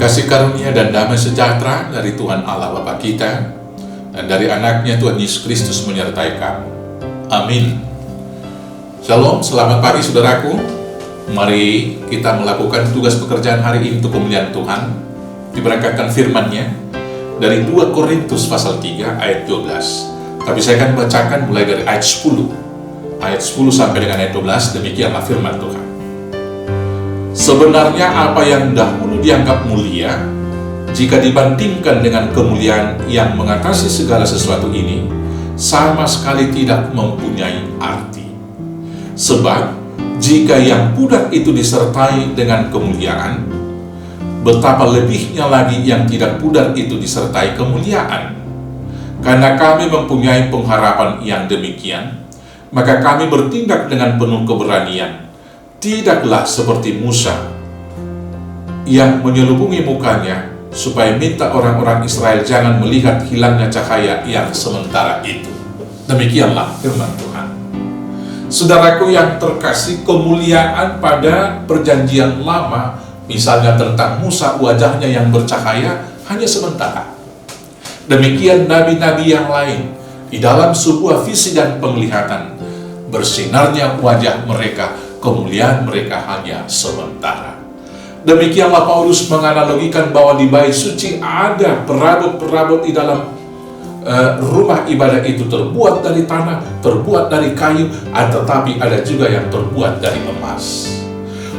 Kasih karunia dan damai sejahtera dari Tuhan Allah Bapa kita dan dari anaknya Tuhan Yesus Kristus menyertai kamu. Amin. Shalom, selamat pagi saudaraku. Mari kita melakukan tugas pekerjaan hari ini untuk kemuliaan Tuhan. Diberangkatkan firman-Nya dari 2 Korintus pasal 3 ayat 12. Tapi saya akan bacakan mulai dari ayat 10. Ayat 10 sampai dengan ayat 12, demikianlah firman Tuhan. Sebenarnya apa yang dahulu dianggap mulia, jika dibandingkan dengan kemuliaan yang mengatasi segala sesuatu ini, sama sekali tidak mempunyai arti. Sebab, jika yang pudar itu disertai dengan kemuliaan, betapa lebihnya lagi yang tidak pudar itu disertai kemuliaan. Karena kami mempunyai pengharapan yang demikian, maka kami bertindak dengan penuh keberanian, tidaklah seperti Musa yang menyelubungi mukanya supaya minta orang-orang Israel jangan melihat hilangnya cahaya yang sementara itu. Demikianlah firman Tuhan. Saudaraku yang terkasih, kemuliaan pada perjanjian lama, misalnya tentang Musa, wajahnya yang bercahaya hanya sementara. Demikian nabi-nabi yang lain, di dalam sebuah visi dan penglihatan, bersinarnya wajah mereka, kemuliaan mereka hanya sementara. Demikianlah Paulus menganalogikan bahwa di bait suci ada perabot-perabot di dalam rumah ibadah itu terbuat dari tanah, terbuat dari kayu, tetapi ada juga yang terbuat dari emas.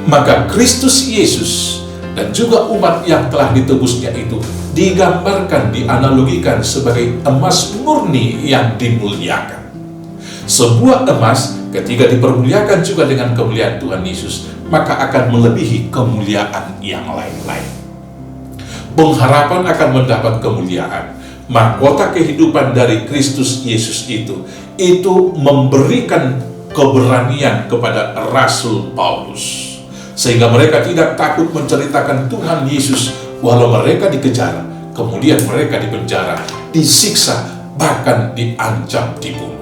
Maka Kristus Yesus dan juga umat yang telah ditebusnya itu digambarkan, dianalogikan sebagai emas murni yang dimuliakan. Sebuah emas ketika dipermuliakan juga dengan kemuliaan Tuhan Yesus, maka akan melebihi kemuliaan yang lain-lain. Pengharapan akan mendapat kemuliaan. Mahkota kehidupan dari Kristus Yesus itu memberikan keberanian kepada Rasul Paulus, sehingga mereka tidak takut menceritakan Tuhan Yesus walau mereka dikejar, kemudian mereka dipenjara, disiksa, bahkan diancam dibunuh.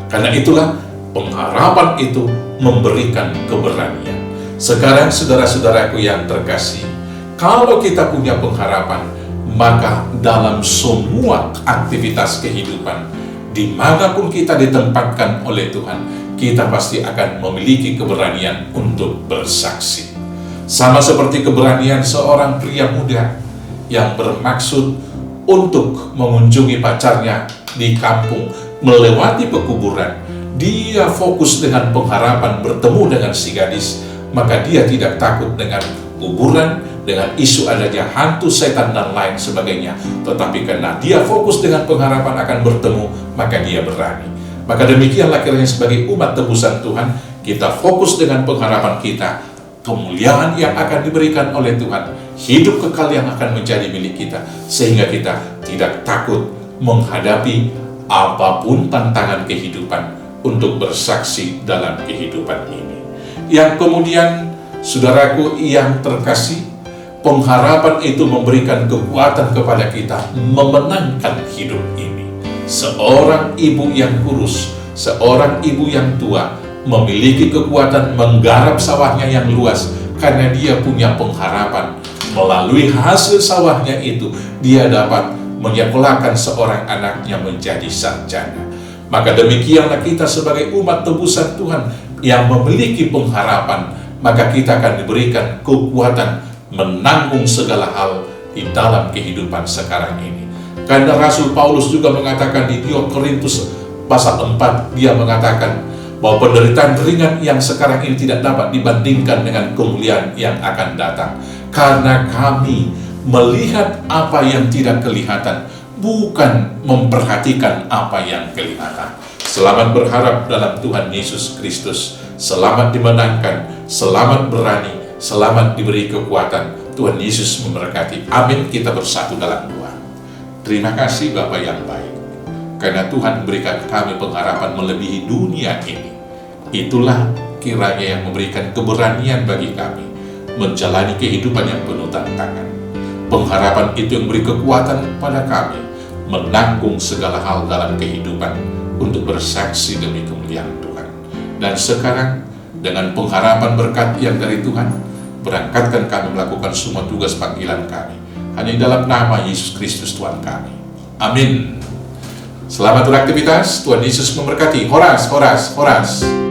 Karena itulah pengharapan itu memberikan keberanian. Sekarang saudara-saudaraku yang terkasih, kalau kita punya pengharapan, maka dalam semua aktivitas kehidupan, dimanapun kita ditempatkan oleh Tuhan, kita pasti akan memiliki keberanian untuk bersaksi. Sama seperti keberanian seorang pria muda yang bermaksud untuk mengunjungi pacarnya di kampung, melewati pekuburan. Dia fokus dengan pengharapan bertemu dengan si gadis, maka dia tidak takut dengan kuburan, dengan isu adanya hantu, setan, dan lain sebagainya. Tetapi karena dia fokus dengan pengharapan akan bertemu, maka dia berani. Maka demikianlah kiranya sebagai umat tebusan Tuhan, kita fokus dengan pengharapan kita, kemuliaan yang akan diberikan oleh Tuhan, hidup kekal yang akan menjadi milik kita, sehingga kita tidak takut menghadapi apapun tantangan kehidupan untuk bersaksi dalam kehidupan ini. Yang kemudian, saudaraku yang terkasih, pengharapan itu memberikan kekuatan kepada kita memenangkan hidup ini. Seorang ibu yang kurus, seorang ibu yang tua, memiliki kekuatan menggarap sawahnya yang luas karena dia punya pengharapan. Melalui hasil sawahnya itu, dia dapat menyekolahkan seorang anaknya menjadi sarjana. Maka demikianlah kita sebagai umat tebusan Tuhan yang memiliki pengharapan, maka kita akan diberikan kekuatan menanggung segala hal di dalam kehidupan sekarang ini. Karena Rasul Paulus juga mengatakan di 2 Korintus pasal 4, dia mengatakan bahwa penderitaan ringan yang sekarang ini tidak dapat dibandingkan dengan kemuliaan yang akan datang. Karena kami melihat apa yang tidak kelihatan, bukan memperhatikan apa yang kelihatan. Selamat berharap dalam Tuhan Yesus Kristus. Selamat dimenangkan, selamat berani, selamat diberi kekuatan. Tuhan Yesus memberkati. Amin. Kita bersatu dalam doa. Terima kasih Bapa yang baik, karena Tuhan berikan kami pengharapan melebihi dunia ini. Itulah kiranya yang memberikan keberanian bagi kami menjalani kehidupan yang penuh tantangan. Pengharapan itu yang beri kekuatan pada kami menanggung segala hal dalam kehidupan untuk bersaksi demi kemuliaan Tuhan. Dan sekarang dengan pengharapan berkat yang dari Tuhan, Berangkatkan kami melakukan semua tugas panggilan kami. Hanya di dalam nama Yesus Kristus Tuhan kami. Amin. Selamat beraktivitas. Tuhan Yesus memberkati. Horas, horas, horas.